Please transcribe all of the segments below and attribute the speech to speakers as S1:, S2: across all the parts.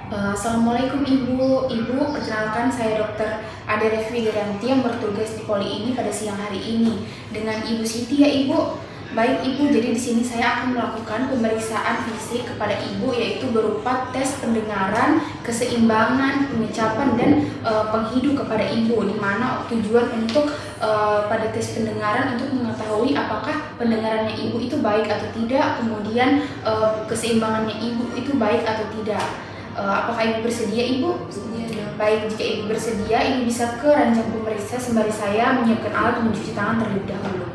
S1: Assalamualaikum Ibu, perkenalkan saya Dr. Ade Revi Widianti yang bertugas di Poli ini pada siang hari ini dengan Ibu Siti ya Ibu. Baik Ibu, jadi di sini saya akan melakukan pemeriksaan fisik kepada Ibu yaitu berupa tes pendengaran, keseimbangan, pengucapan dan penghidu kepada Ibu, di mana tujuan untuk pada tes pendengaran untuk mengetahui apakah pendengarannya Ibu itu baik atau tidak, kemudian keseimbangannya Ibu itu baik atau tidak. Apakah Ibu bersedia Ibu?
S2: Bersedia dong.
S1: Baik, jika Ibu bersedia, Ibu bisa ke ranjang pemeriksa sembari saya menyiapkan alat mencuci tangan terlebih dahulu.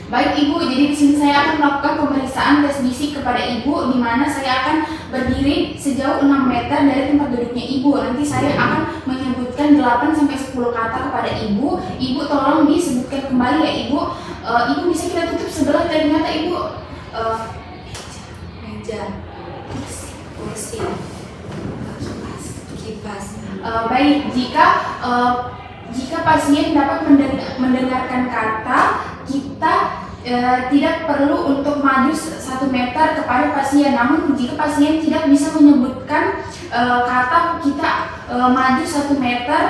S1: Baik Ibu, jadi di sini saya akan melakukan pemeriksaan tes bisik kepada Ibu, di mana saya akan berdiri sejauh 6 meter dari tempat duduknya Ibu. Nanti saya akan menyebutkan 8-10 kata kepada Ibu. Ibu tolong disebutkan kembali ya Ibu. Ibu bisa kita tutup sebelah dari mata Ibu.
S2: Meja, kursi, kipas.
S1: Baik, jika pasien dapat mendengarkan kata, kita tidak perlu untuk maju 1 meter kepada pasien. Namun jika pasien tidak bisa menyebutkan kata, kita maju 1 meter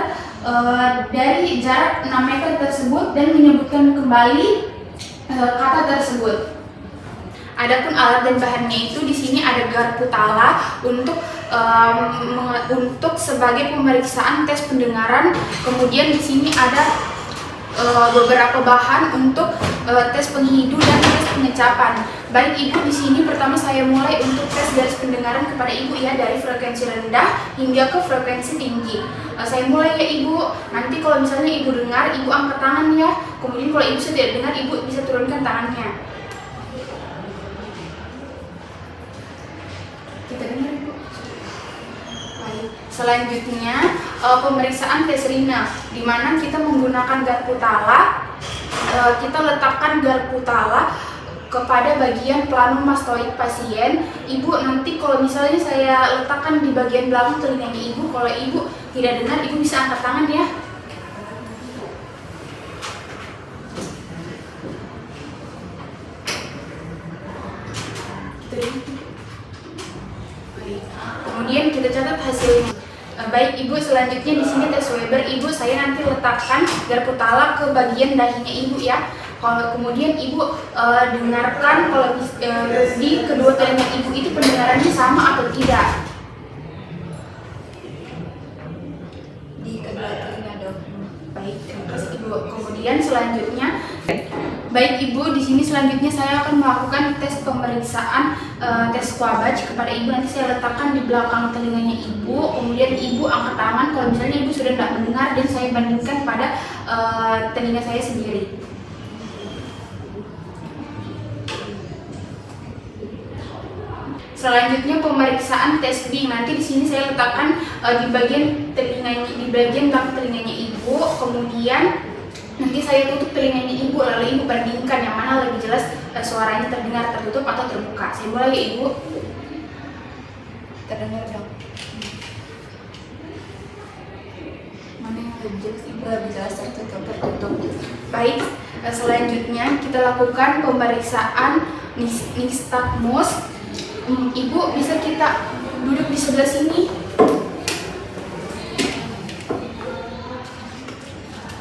S1: dari jarak 6 meter tersebut dan menyebutkan kembali kata tersebut. Adapun alat dan bahannya itu di sini ada garpu tala untuk sebagai pemeriksaan tes pendengaran. Kemudian di sini ada beberapa bahan untuk tes penghidu dan tes pengecapan. Baik Ibu, di sini pertama saya mulai untuk tes garis pendengaran kepada Ibu ya, dari frekuensi rendah hingga ke frekuensi tinggi. Saya mulai ya Ibu. Nanti kalau misalnya Ibu dengar, Ibu angkat tangan ya. Kemudian kalau Ibu tidak dengar, Ibu bisa turunkan tangannya. Kita dengar Ibu. Baik. Selanjutnya pemeriksaan tes rina, di mana kita menggunakan garpu tala. Kita letakkan garpu tala kepada bagian planum mastoid pasien. Ibu nanti kalau misalnya saya letakkan di bagian belakang telinganya Ibu, kalau Ibu tidak dengar, Ibu bisa angkat tangan ya. Kemudian kita catat hasilnya. Baik Ibu, selanjutnya di sini tes Weber Ibu, saya nanti letakkan garpu tala ke bagian dahinya Ibu ya. Kalau kemudian Ibu dengarkan kalau di kedua telinga Ibu itu pendengarannya sama atau tidak.
S2: Di kedua telinga dok.
S1: Baik, terima kasih Ibu. Kemudian selanjutnya, baik Ibu, di sini selanjutnya saya akan melakukan tes pemeriksaan tes Quabbage kepada Ibu. Nanti saya letakkan di belakang telinganya Ibu. Kemudian Ibu angkat tangan kalau misalnya Ibu sudah tidak mendengar dan saya bandingkan pada telinga saya sendiri. Selanjutnya pemeriksaan tes Bing. Nanti di sini saya letakkan di bagian telinganya, di bagian belakang telinganya Ibu. Kemudian nanti saya tutup telinganya Ibu, lalu Ibu bandingkan yang mana lebih jelas suaranya terdengar tertutup atau terbuka. Saya mulai ya Ibu.
S2: Terdengar dok.
S1: Mana yang lebih jelas Ibu?
S2: Lebih jelas tertutup.
S1: Baik, selanjutnya kita lakukan pemeriksaan nystagmus. Ibu bisa kita duduk di sebelah sini.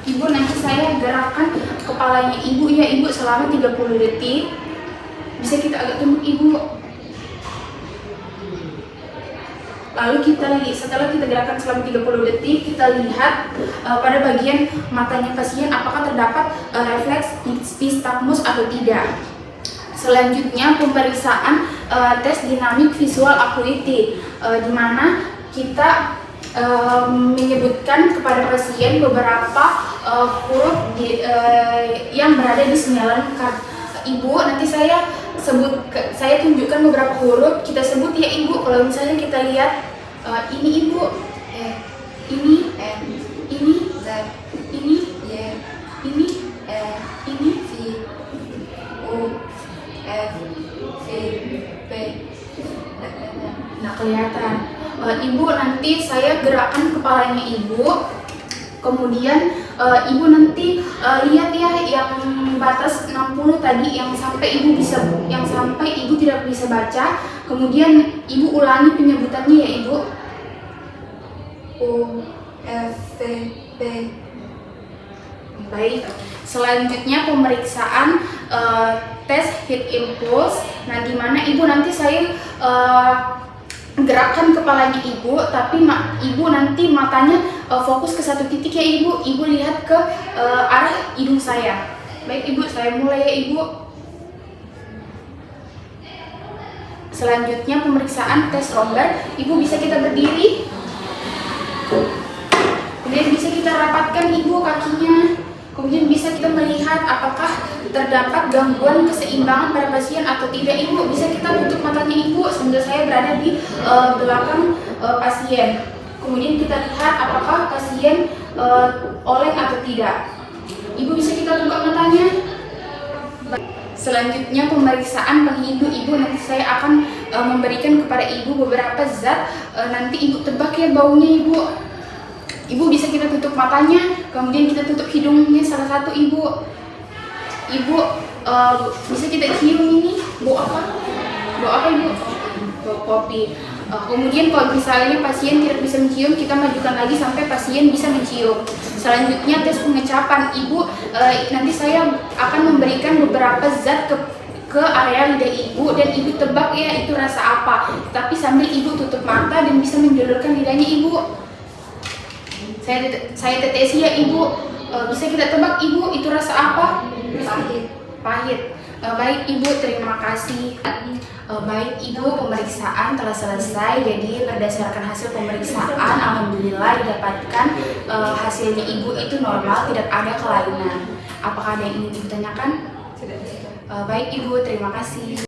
S1: Ibu, nanti saya gerakkan kepalanya Ibu ya Ibu selama 30 detik. Bisa kita agak tunduk Ibu. Lalu setelah kita gerakan selama 30 detik, kita lihat pada bagian matanya pasien apakah terdapat refleks nystagmus atau tidak. Selanjutnya pemeriksaan tes dinamik visual acuity, di mana kita menyebutkan kepada pasien beberapa huruf yang berada di senyalan kartu. Ibu, nanti saya tunjukkan beberapa huruf, kita sebut ya Ibu. Kalau misalnya kita lihat ini Ibu, ini
S2: M,
S1: ini
S2: Z,
S1: ini
S2: Y,
S1: ini ini
S2: V, U, F, V, P.
S1: nah kelihatan. Ibu, nanti saya gerakkan kepalanya Ibu. Kemudian Ibu nanti lihat ya yang batas 60 tadi yang sampai Ibu tidak bisa baca. Kemudian Ibu ulangi penyebutannya ya Ibu.
S2: P.
S1: Baik, selanjutnya pemeriksaan tes heat impulse. Nah, di mana ibu nanti saya gerakan kepalanya ibu, tapi ibu nanti matanya fokus ke satu titik ya ibu. Ibu lihat ke arah hidung saya. Baik ibu, saya mulai ya ibu. Selanjutnya pemeriksaan tes lombar. Ibu bisa kita berdiri. Kemudian bisa kita rapatkan ibu kakinya. Kemudian bisa kita melihat apakah terdapat gangguan keseimbangan pada pasien atau tidak ibu. Bisa kita tutup matanya ibu sambil saya berada di belakang pasien. Kemudian kita lihat apakah pasien oleng atau tidak. Ibu bisa kita buka matanya. Selanjutnya pemeriksaan penghidu ibu. Nanti saya akan memberikan kepada ibu beberapa zat. Nanti ibu tebak ya baunya ibu. Ibu bisa kita tutup matanya, kemudian kita tutup hidungnya salah satu ibu. Ibu bisa kita cium ini. Bau apa? Bau apa ibu? Bau kopi. Kemudian kalau misalnya pasien tidak bisa mencium, kita majukan lagi sampai pasien bisa mencium. Selanjutnya tes pengecapan ibu. Nanti saya akan memberikan beberapa zat ke area lidah ibu dan ibu tebak ya itu rasa apa. Tapi sambil ibu tutup mata dan bisa menjulurkan lidahnya ibu. Saya tetesi ya ibu. Bisa kita tebak ibu itu rasa apa?
S2: Pahit.
S1: Pahit. Baik ibu, terima kasih. Baik ibu, pemeriksaan telah selesai. Jadi berdasarkan hasil pemeriksaan, alhamdulillah didapatkan hasilnya ibu itu normal, tidak ada kelainan. Apakah ada yang ingin ditanyakan?
S2: Tidak.
S1: Baik ibu, terima kasih.